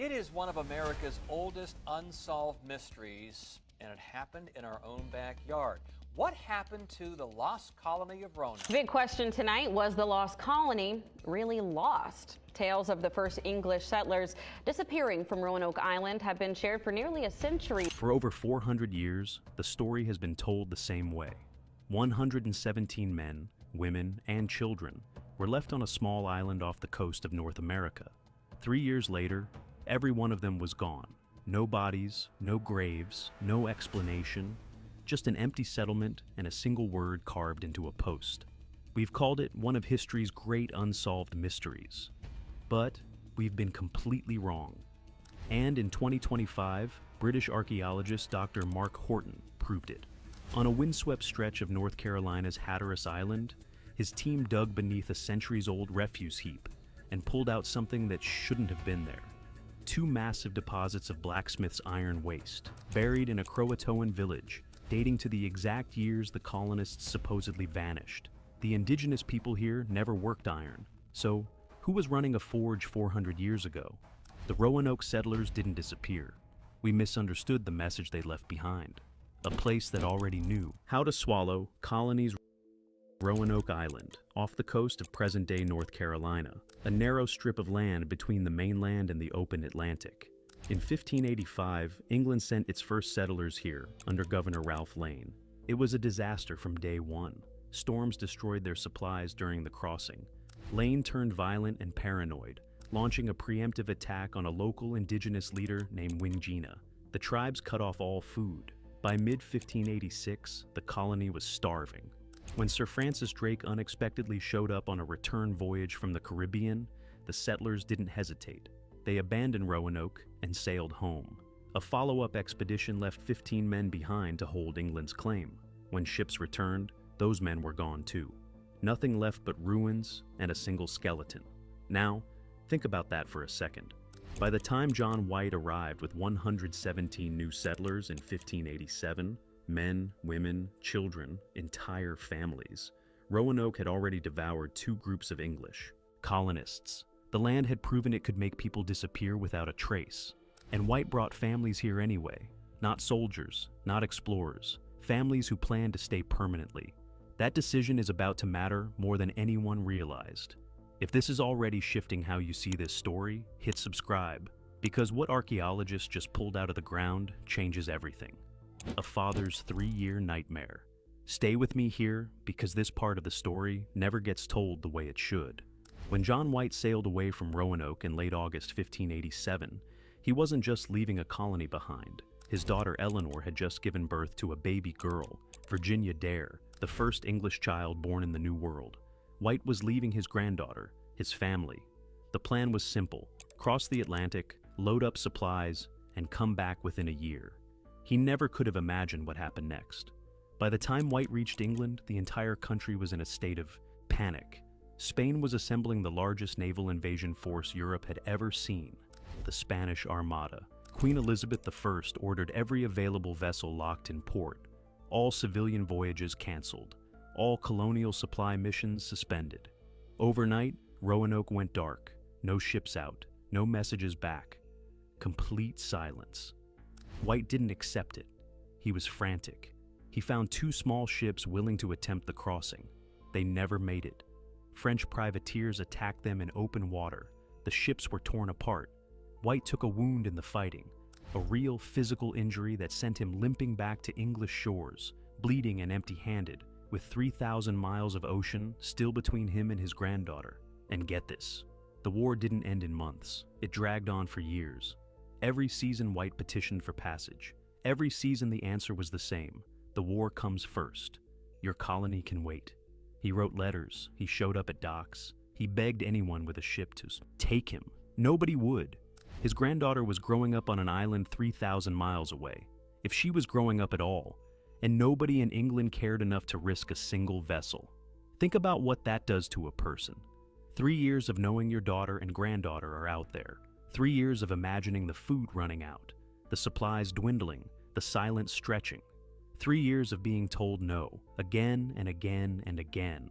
It is one of America's oldest unsolved mysteries, and it happened in our own backyard. What happened to the lost colony of Roanoke? Big question tonight, was the lost colony really lost? Tales of the first English settlers disappearing from Roanoke Island have been shared for nearly a century. For over 400 years, the story has been told the same way. 117 men, women, and children were left on a small island off the coast of North America. 3 years later, every one of them was gone. No bodies, no graves, no explanation, just an empty settlement and a single word carved into a post. We've called it one of history's great unsolved mysteries. But we've been completely wrong. And in 2025, British archaeologist Dr. Mark Horton proved it. On a windswept stretch of North Carolina's Hatteras Island, his team dug beneath a centuries-old refuse heap and pulled out something that shouldn't have been there. Two massive deposits of blacksmith's iron waste, buried in a Croatoan village, dating to the exact years the colonists supposedly vanished. The indigenous people here never worked iron, so who was running a forge 400 years ago? The Roanoke settlers didn't disappear. We misunderstood the message they left behind. A place that already knew how to swallow colonies. Roanoke Island, off the coast of present-day North Carolina, a narrow strip of land between the mainland and the open Atlantic. In 1585, England sent its first settlers here under Governor Ralph Lane. It was a disaster from day one. Storms destroyed their supplies during the crossing. Lane turned violent and paranoid, launching a preemptive attack on a local indigenous leader named Wingina. The tribes cut off all food. By mid-1586, the colony was starving. When Sir Francis Drake unexpectedly showed up on a return voyage from the Caribbean, the settlers didn't hesitate. They abandoned Roanoke and sailed home. A follow-up expedition left 15 men behind to hold England's claim. When ships returned, those men were gone too. Nothing left but ruins and a single skeleton. Now, think about that for a second. By the time John White arrived with 117 new settlers in 1587, men, women, children, entire families, Roanoke had already devoured two groups of English colonists. The land had proven it could make people disappear without a trace. And White brought families here anyway. Not soldiers, not explorers, families who planned to stay permanently. That decision is about to matter more than anyone realized. If this is already shifting how you see this story, hit subscribe, because what archaeologists just pulled out of the ground changes everything. A father's 3-year nightmare. Stay with me here, because this part of the story never gets told the way it should. When John White sailed away from Roanoke in late August 1587, he wasn't just leaving a colony behind. His daughter Eleanor had just given birth to a baby girl, Virginia Dare, the first English child born in the New World. White was leaving his granddaughter, his family. The plan was simple: cross the Atlantic, load up supplies, and come back within a year. He never could have imagined what happened next. By the time White reached England, the entire country was in a state of panic. Spain was assembling the largest naval invasion force Europe had ever seen, the Spanish Armada. Queen Elizabeth I ordered every available vessel locked in port. All civilian voyages canceled. All colonial supply missions suspended. Overnight, Roanoke went dark. No ships out, no messages back. Complete silence. White didn't accept it. He was frantic. He found 2 small ships willing to attempt the crossing. They never made it. French privateers attacked them in open water. The ships were torn apart. White took a wound in the fighting, a real physical injury that sent him limping back to English shores, bleeding and empty-handed, with 3,000 miles of ocean still between him and his granddaughter. And get this, the war didn't end in months. It dragged on for years. Every season White petitioned for passage. Every season the answer was the same: the war comes first. Your colony can wait. He wrote letters, he showed up at docks, he begged anyone with a ship to take him. Nobody would. His granddaughter was growing up on an island 3,000 miles away, if she was growing up at all, and nobody in England cared enough to risk a single vessel. Think about what that does to a person. 3 years of knowing your daughter and granddaughter are out there. 3 years of imagining the food running out, the supplies dwindling, the silence stretching. 3 years of being told no, again and again and again.